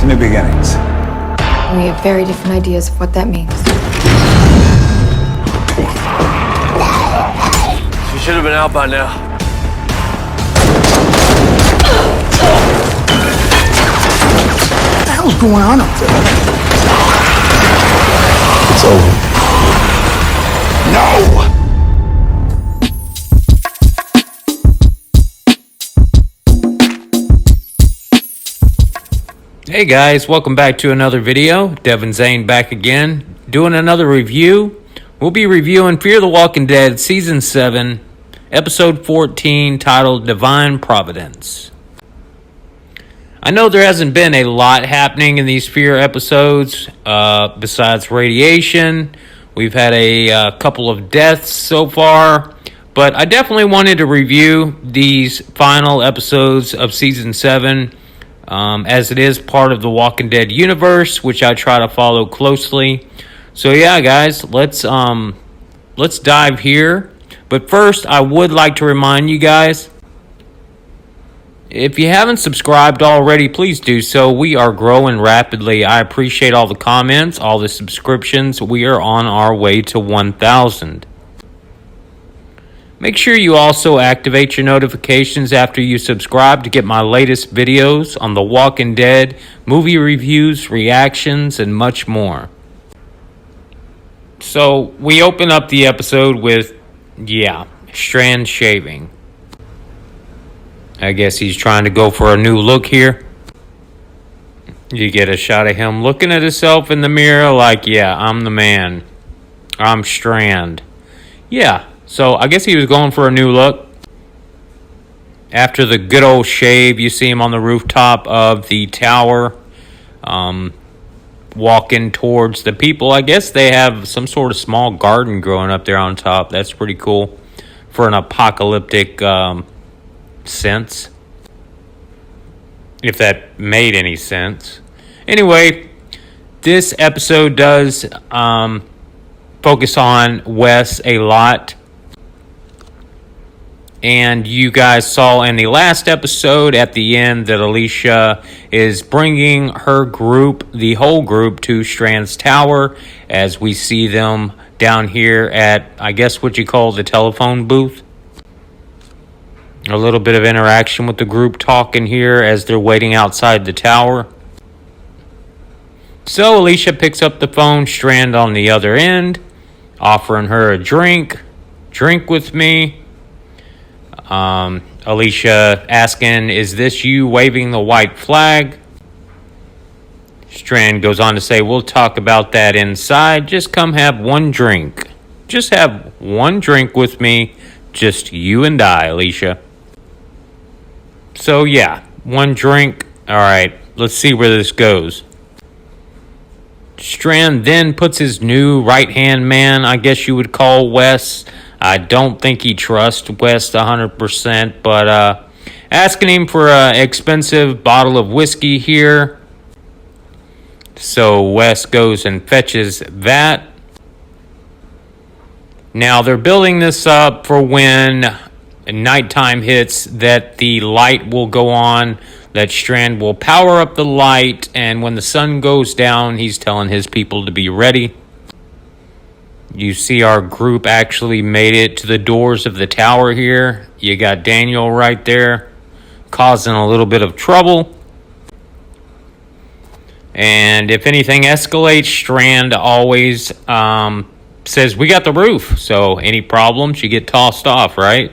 to new beginnings. We have very different ideas of what that means. She should have been out by now. What the hell's going on up there? It's over. No! Hey guys, welcome back to another video. Devin Zane back again, doing another review. We'll be reviewing Fear the Walking Dead Season 7, Episode 14, titled Divine Providence. I know there hasn't been a lot happening in these Fear episodes, besides radiation. We've had a couple of deaths so far, but I definitely wanted to review these final episodes of Season 7, as it is part of the Walking Dead universe, which I try to follow closely. So yeah, guys, let's dive here. But first, I would like to remind you guys, if you haven't subscribed already, please do so. We are growing rapidly. I appreciate all the comments, all the subscriptions. We are on our way to 1,000. Make sure you also activate your notifications after you subscribe to get my latest videos on The Walking Dead, movie reviews, reactions, and much more. So, we open up the episode with, Strand shaving. I guess he's trying to go for a new look here. You get a shot of him looking at himself in the mirror like, I'm the man. I'm Strand. So I guess he was going for a new look. After the good old shave, you see him on the rooftop of the tower, walking towards the people. I guess they have some sort of small garden growing up there on top. That's pretty cool for an apocalyptic sense, if that made any sense. Anyway, this episode does focus on Wes a lot. And you guys saw in the last episode at the end that Alicia is bringing her group, the whole group, to Strand's tower as we see them down here at, I guess what you call the telephone booth. A little bit of interaction with the group talking here as they're waiting outside the tower. So Alicia picks up the phone, Strand on the other end, offering her a drink. Drink with me. Alicia asking, is this you waving the white flag? Strand goes on to say, we'll talk about that inside. Just come have one drink. Just have one drink with me. Just you and I, Alicia. So one drink. All right, let's see where this goes. Strand then puts his new right-hand man, I guess you would call Wes. I don't think he trusts Wes 100%, but asking him for an expensive bottle of whiskey here. So Wes goes and fetches that. Now they're building this up for when nighttime hits, that the light will go on, that Strand will power up the light, and when the sun goes down, he's telling his people to be ready. You see our group actually made it to the doors of the tower here. You got Daniel right there, causing a little bit of trouble. And if anything escalates, Strand always says, we got the roof. So any problems, you get tossed off, right?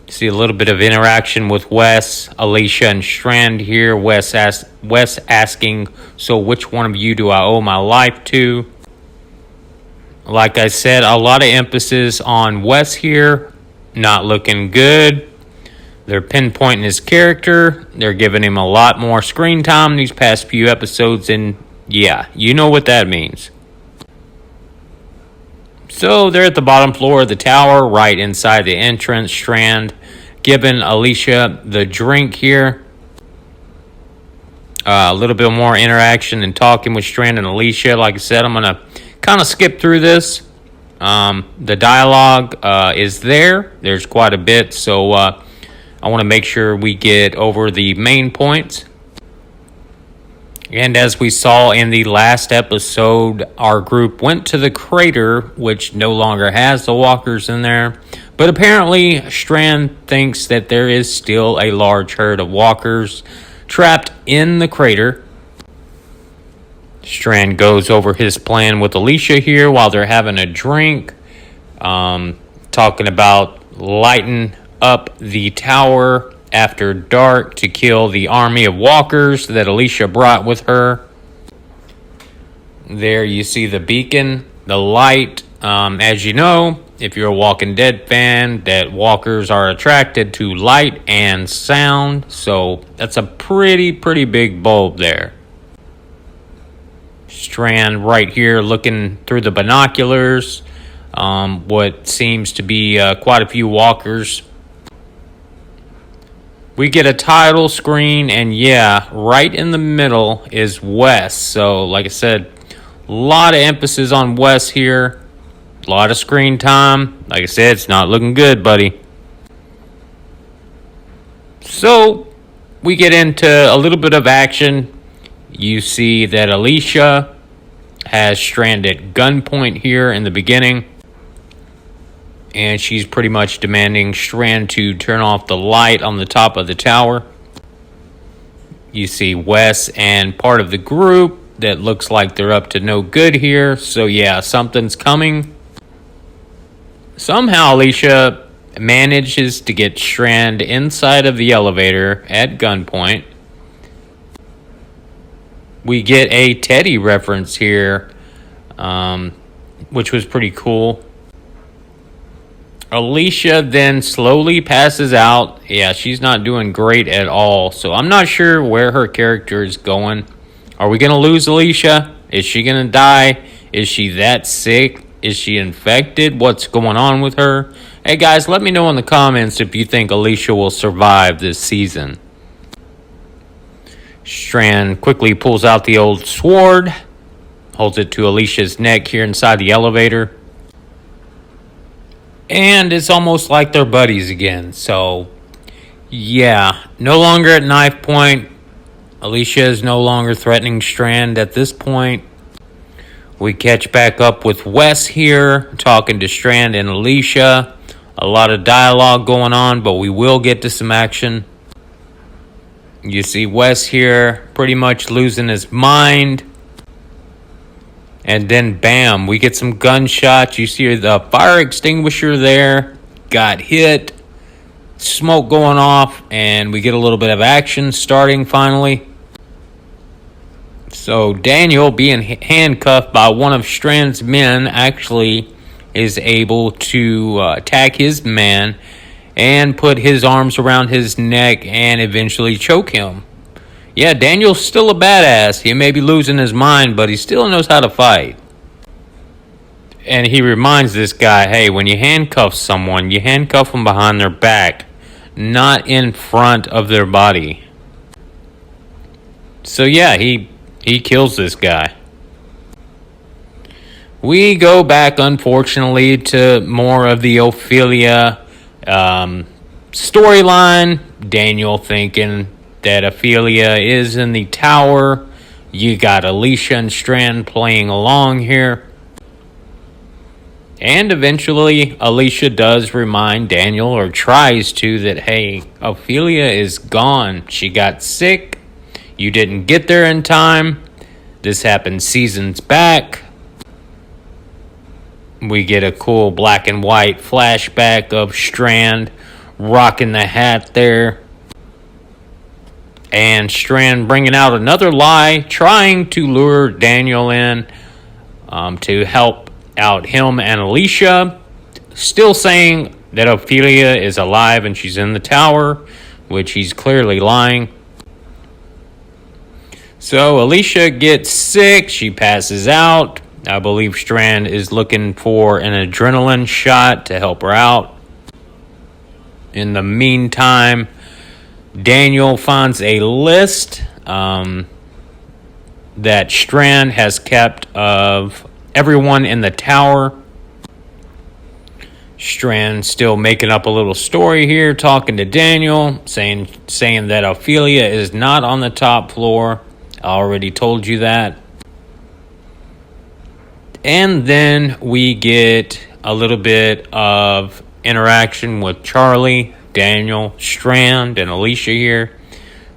See a little bit of interaction with Wes, Alicia, and Strand here. Wes asking, so which one of you do I owe my life to? Like I said, a lot of emphasis on Wes here. Not looking good. They're pinpointing his character. They're giving him a lot more screen time these past few episodes. And you know what that means. So they're at the bottom floor of the tower, right inside the entrance. Strand giving Alicia the drink here. A little bit more interaction and talking with Strand and Alicia. Like I said, I'm going to kind of skip through this. The dialogue is there. There's quite a bit, so I want to make sure we get over the main points. And as we saw in the last episode, our group went to the crater, which no longer has the walkers in there. But apparently, Strand thinks that there is still a large herd of walkers trapped in the crater. Strand goes over his plan with Alicia here while they're having a drink, talking about lighting up the tower after dark to kill the army of walkers that Alicia brought with her. There you see the beacon, the light. As you know, if you're a Walking Dead fan, that walkers are attracted to light and sound. So that's a pretty big bulb there. Strand right here looking through the binoculars. What seems to be quite a few walkers. We get a title screen, and yeah, right in the middle is Wes. So, like I said, a lot of emphasis on Wes here. A lot of screen time. Like I said, it's not looking good, buddy. So, we get into a little bit of action. You see that Alicia has Strand at gunpoint here in the beginning. And she's pretty much demanding Strand to turn off the light on the top of the tower. You see Wes and part of the group that looks like they're up to no good here. So yeah, something's coming. Somehow Alicia manages to get Strand inside of the elevator at gunpoint. We get a Teddy reference here, which was pretty cool. Alicia then slowly passes out. Yeah, she's not doing great at all. So I'm not sure where her character is going. Are we going to lose Alicia? Is she going to die? Is she that sick? Is she infected? What's going on with her? Hey guys, let me know in the comments if you think Alicia will survive this season. Strand quickly pulls out the old sword. Holds it to Alicia's neck here inside the elevator. And it's almost like they're buddies again. So, yeah, no longer at knife point. Alicia is no longer threatening Strand at this point. We catch back up with Wes here, talking to Strand and Alicia. A lot of dialogue going on, but we will get to some action. You see Wes here pretty much losing his mind. And then, bam, we get some gunshots. You see the fire extinguisher there got hit. Smoke going off. And we get a little bit of action starting finally. So, Daniel, being handcuffed by one of Strand's men, actually is able to attack his man and put his arms around his neck and eventually choke him. Yeah, Daniel's still a badass. He may be losing his mind, but he still knows how to fight. And he reminds this guy, hey, when you handcuff someone, you handcuff them behind their back, not in front of their body. So yeah, he kills this guy. We go back, unfortunately, to more of the Ophelia storyline. Daniel thinking that Ophelia is in the tower. You got Alicia and Strand playing along here. And eventually, Alicia does remind Daniel, or tries to, that, hey, Ophelia is gone. She got sick. You didn't get there in time. This happened seasons back. We get a cool black and white flashback of Strand rocking the hat there. And Strand bringing out another lie, trying to lure Daniel in to help out him and Alicia. Still saying that Ophelia is alive and she's in the tower, which he's clearly lying. So Alicia gets sick. She passes out. I believe Strand is looking for an adrenaline shot to help her out. In the meantime, Daniel finds a list that Strand has kept of everyone in the tower. Strand still making up a little story here, talking to Daniel, saying that Ophelia is not on the top floor. I already told you that. And then we get a little bit of interaction with Charlie, Daniel, Strand, and Alicia here.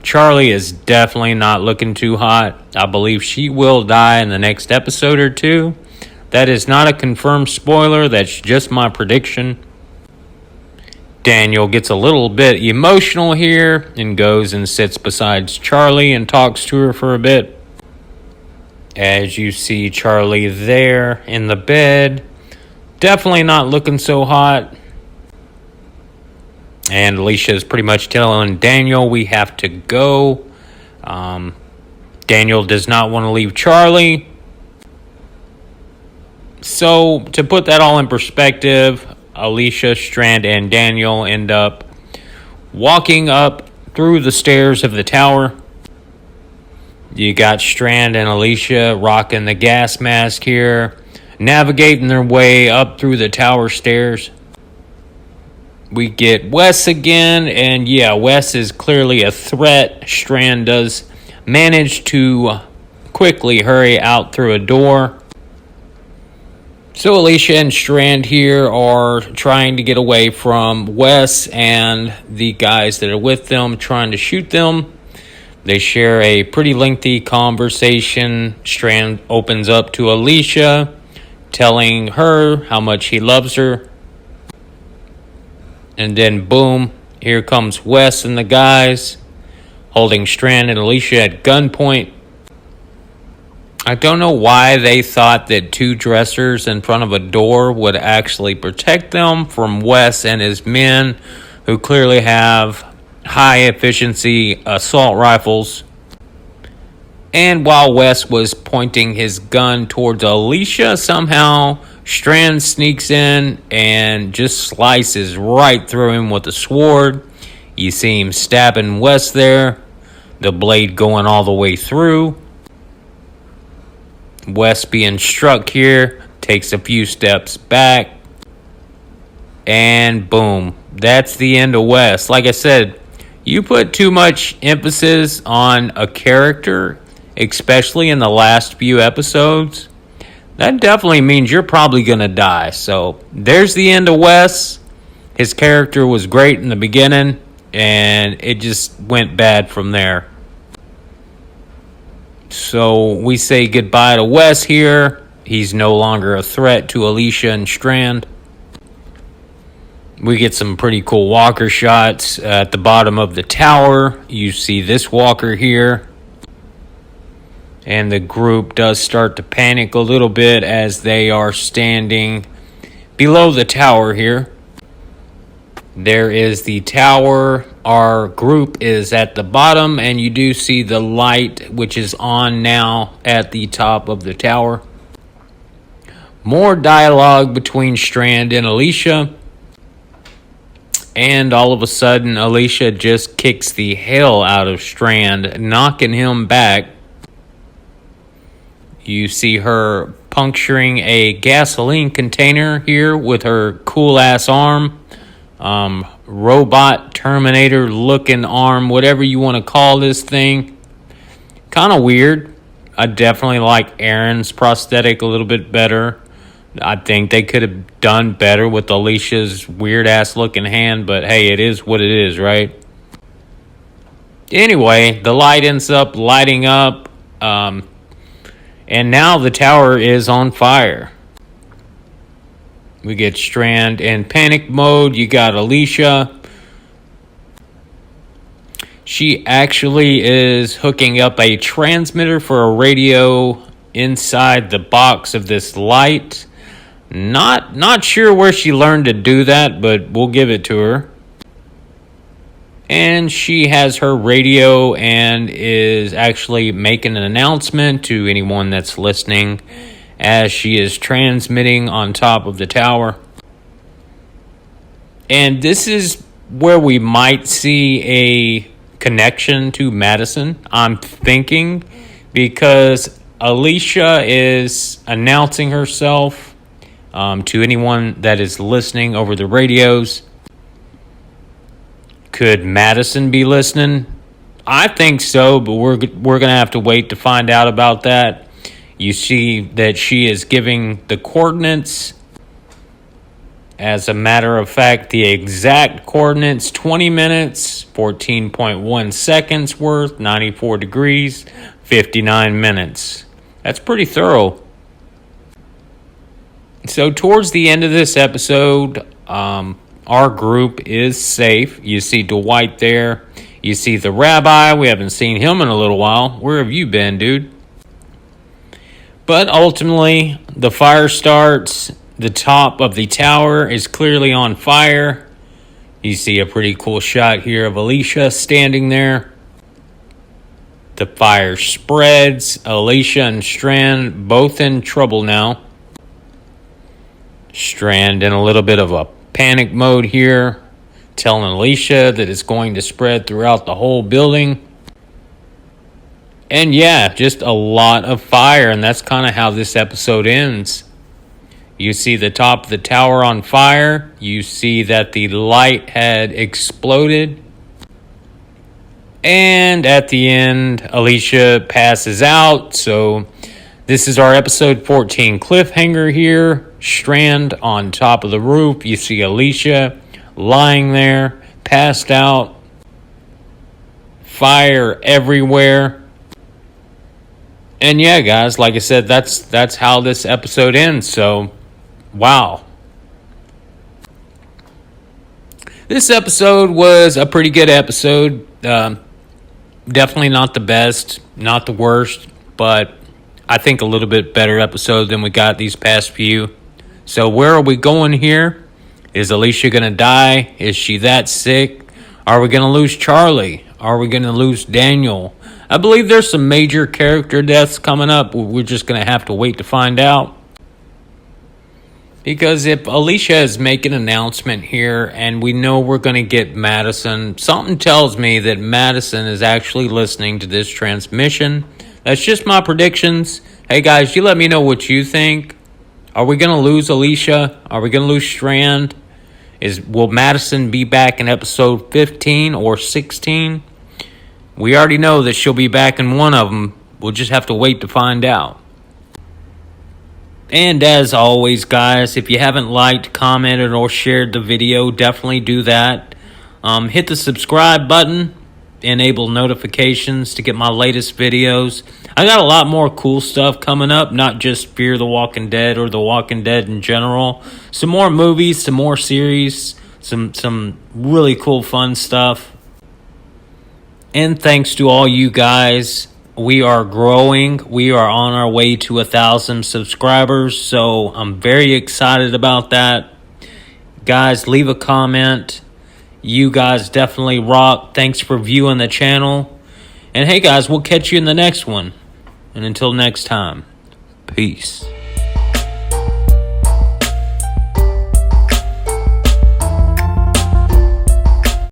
Charlie is definitely not looking too hot. I believe she will die in the next episode or two. That is not a confirmed spoiler. That's just my prediction. Daniel gets a little bit emotional here and goes and sits beside Charlie and talks to her for a bit. As you see Charlie there in the bed, definitely not looking so hot. And Alicia is pretty much telling Daniel we have to go. Daniel does not want to leave Charlie. So, to put that all in perspective, Alicia, Strand, and Daniel end up walking up through the stairs of the tower. You got Strand and Alicia rocking the gas mask here, navigating their way up through the tower stairs. We get Wes again, and yeah, Wes is clearly a threat. Strand does manage to quickly hurry out through a door. So Alicia and Strand here are trying to get away from Wes and the guys that are with them, trying to shoot them. They share a pretty lengthy conversation. Strand opens up to Alicia, telling her how much he loves her. And then boom, here comes Wes and the guys, holding Strand and Alicia at gunpoint. I don't know why they thought that two dressers in front of a door would actually protect them from Wes and his men, who clearly have high-efficiency assault rifles. And while Wes was pointing his gun towards Alicia, somehow Strand sneaks in and just slices right through him with a sword. You see him stabbing Wes there, the blade going all the way through. Wes, being struck here, takes a few steps back, and boom, that's the end of Wes. Like I said, you put too much emphasis on a character, especially in the last few episodes, that definitely means you're probably going to die. So there's the end of Wes. His character was great in the beginning, and it just went bad from there. So we say goodbye to Wes here. He's no longer a threat to Alicia and Strand. We get some pretty cool walker shots at the bottom of the tower. You see this walker here. And the group does start to panic a little bit as they are standing below the tower here. There is the tower. Our group is at the bottom, and you do see the light, which is on now at the top of the tower. More dialogue between Strand and Alicia. And all of a sudden, Alicia just kicks the hell out of Strand, knocking him back. You see her puncturing a gasoline container here with her cool-ass arm. Robot Terminator looking arm, whatever you want to call this thing. Kind of weird. I definitely like Aaron's prosthetic a little bit better. I think they could have done better with Alicia's weird-ass looking hand, but hey, it is what it is, right? Anyway, the light ends up lighting up, and now the tower is on fire. We get Strand in panic mode. You got Alicia. She actually is hooking up a transmitter for a radio inside the box of this light. Not sure where she learned to do that, but we'll give it to her. And she has her radio and is actually making an announcement to anyone that's listening as she is transmitting on top of the tower. And this is where we might see a connection to Madison, I'm thinking, because Alicia is announcing herself to anyone that is listening over the radios. Could Madison be listening? I think so, but we're going to have to wait to find out about that. You see that she is giving the coordinates. As a matter of fact, the exact coordinates, 20 minutes, 14.1 seconds worth, 94 degrees, 59 minutes. That's pretty thorough. So towards the end of this episode, our group is safe. You see Dwight there. You see the rabbi. We haven't seen him in a little while. Where have you been, dude? But ultimately, the fire starts. The top of the tower is clearly on fire. You see a pretty cool shot here of Alicia standing there. The fire spreads. Alicia and Strand both in trouble now. Strand in a little bit of a panic mode here, telling Alicia that it's going to spread throughout the whole building. And yeah, just a lot of fire, and that's kind of how this episode ends. You see the top of the tower on fire. You see that the light had exploded. And at the end, Alicia passes out. So this is our episode 14 cliffhanger here. Strand on top of the roof. You see Alicia lying there, passed out. Fire everywhere. And yeah, guys, like I said, that's how this episode ends. So, wow. This episode was a pretty good episode. Definitely not the best, not the worst, but I think a little bit better episode than we got these past few. So where are we going here? Is Alicia going to die? Is she that sick? Are we going to lose Charlie? Are we going to lose Daniel? I believe there's some major character deaths coming up. We're just going to have to wait to find out. Because if Alicia is making an announcement here and we know we're going to get Madison, something tells me that Madison is actually listening to this transmission. That's just my predictions. Hey guys, you let me know what you think. Are we going to lose Alicia? Are we going to lose Strand? Will Madison be back in episode 15 or 16? We already know that she'll be back in one of them. We'll just have to wait to find out. And as always, guys, if you haven't liked, commented, or shared the video, definitely do that. Hit the subscribe button. Enable notifications to get my latest videos. I got a lot more cool stuff coming up, not just Fear the Walking Dead or The Walking Dead in general. Some more movies, some more series, some really cool fun stuff. And thanks to all you guys. We are growing. We are on our way to 1,000 subscribers, so I'm very excited about that. Guys, leave a comment. You guys definitely rock. Thanks for viewing the channel. And hey guys, we'll catch you in the next one. And until next time, peace.